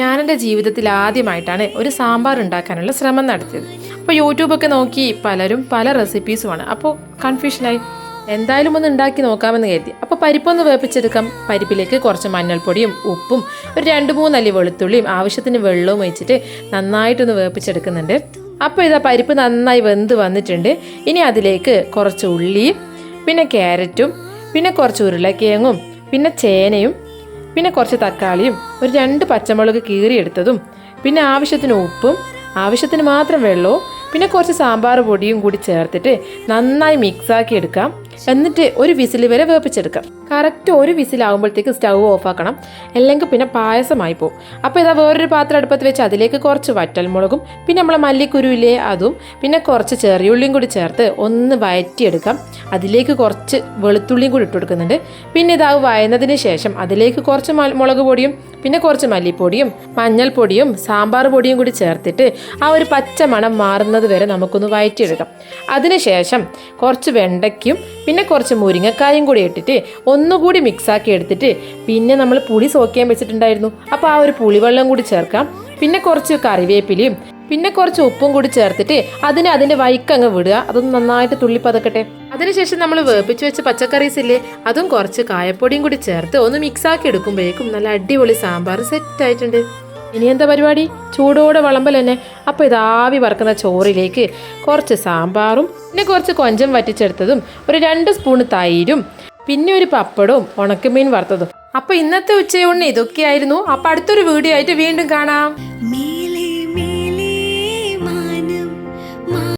ഞാനെൻ്റെ ജീവിതത്തിൽ ആദ്യമായിട്ടാണ് ഒരു സാമ്പാർ ഉണ്ടാക്കാനുള്ള ശ്രമം നടത്തിയത്. അപ്പോൾ യൂട്യൂബൊക്കെ നോക്കി പലരും പല റെസിപ്പീസുമാണ്. അപ്പോൾ കൺഫ്യൂഷനായി. എന്തായാലും ഒന്ന് ഉണ്ടാക്കി നോക്കാമെന്ന് കരുതി. അപ്പോൾ പരിപ്പൊന്ന് വേപ്പിച്ചെടുക്കാം. പരിപ്പിലേക്ക് കുറച്ച് മഞ്ഞൾപ്പൊടിയും ഉപ്പും ഒരു 2-3 അല്ലി വെളുത്തുള്ളിയും ആവശ്യത്തിന് വെള്ളവും ഒഴിച്ചിട്ട് നന്നായിട്ടൊന്ന് വേപ്പിച്ചെടുക്കുന്നുണ്ട്. അപ്പോൾ ഇതാ പരിപ്പ് നന്നായി വെന്ത് വന്നിട്ടുണ്ട്. ഇനി അതിലേക്ക് കുറച്ച് ഉള്ളിയും പിന്നെ ക്യാരറ്റും പിന്നെ കുറച്ച് ഉരുളക്കിഴങ്ങും പിന്നെ ചേനയും പിന്നെ കുറച്ച് തക്കാളിയും ഒരു 2 പച്ചമുളക് കീറിയെടുത്തതും പിന്നെ ആവശ്യത്തിന് ഉപ്പും ആവശ്യത്തിന് മാത്രം വെള്ളവും പിന്നെ കുറച്ച് സാമ്പാർ പൊടിയും കൂടി ചേർത്തിട്ട് നന്നായി മിക്സാക്കി എടുക്കാം. എന്നിട്ട് ഒരു വിസിൽ വരെ വേപ്പിച്ചെടുക്കാം. കറക്റ്റ് ഒരു വിസിലാകുമ്പോഴത്തേക്ക് സ്റ്റൗ ഓഫാക്കണം, അല്ലെങ്കിൽ പിന്നെ പായസമായി പോകും. അപ്പോൾ ഇതാ വേറൊരു പാത്രം അടുപ്പത്ത് വെച്ച് അതിലേക്ക് കുറച്ച് വറ്റൽമുളകും പിന്നെ നമ്മളെ മല്ലിക്കുരുവിലെ അതും പിന്നെ കുറച്ച് ചെറിയുള്ളിയും കൂടി ചേർത്ത് ഒന്ന് വഴറ്റിയെടുക്കാം. അതിലേക്ക് കുറച്ച് വെളുത്തുള്ളിയും കൂടി ഇട്ട് കൊടുക്കുന്നുണ്ട്. പിന്നെ ഇതാ വഴന്നതിന് ശേഷം അതിലേക്ക് കുറച്ച് മുളക് പൊടിയും പിന്നെ കുറച്ച് മല്ലിപ്പൊടിയും മഞ്ഞൾപ്പൊടിയും സാമ്പാർ പൊടിയും കൂടി ചേർത്തിട്ട് ആ ഒരു പച്ച മണം മാറുന്നത് വരെ നമുക്കൊന്ന് വഴറ്റിയെടുക്കാം. അതിനുശേഷം കുറച്ച് വെണ്ടയ്ക്കും പിന്നെ കുറച്ച് മുരിങ്ങക്കായും കൂടി ഇട്ടിട്ട് ഒന്നുകൂടി മിക്സാക്കി എടുത്തിട്ട് പിന്നെ നമ്മൾ പുളി സോക്കിയാൻ വെച്ചിട്ടുണ്ടായിരുന്നു. അപ്പോൾ ആ ഒരു പുളിവെള്ളം കൂടി ചേർക്കാം. പിന്നെ കുറച്ച് കറിവേപ്പിലയും പിന്നെ കുറച്ച് ഉപ്പും കൂടി ചേർത്തിട്ട് അതിൻ്റെ വൈക്കങ്ങ് വിടുക. അതൊന്ന് നന്നായിട്ട് തുള്ളിപ്പതക്കട്ടെ. അതിനുശേഷം നമ്മൾ വേപ്പിച്ച് വെച്ച പച്ചക്കറീസ് ഇല്ലേ, അതും കുറച്ച് കായപ്പൊടിയും കൂടി ചേർത്ത് ഒന്ന് മിക്സാക്കി എടുക്കുമ്പോഴേക്കും നല്ല അടിപൊളി സാമ്പാർ സെറ്റ് ആയിട്ടുണ്ട്. ഇനി എന്താ പരിപാടി? ചൂടോടെ വിളമ്പൽ തന്നെ. അപ്പോൾ ഇതാവി വറക്കുന്ന ചോറിലേക്ക് കുറച്ച് സാമ്പാറും പിന്നെ കുറച്ച് കൊഞ്ചം വറ്റിച്ചെടുത്തതും ഒരു 2 സ്പൂൺ തൈരും പിന്നെ ഒരു പപ്പടവും ഉണക്കമീൻ വറുത്തതും. അപ്പോൾ ഇന്നത്തെ ഉച്ചയൂണിന് ഇതൊക്കെയായിരുന്നു. അപ്പോൾ അടുത്തൊരു വീഡിയോ ആയിട്ട് വീണ്ടും കാണാം.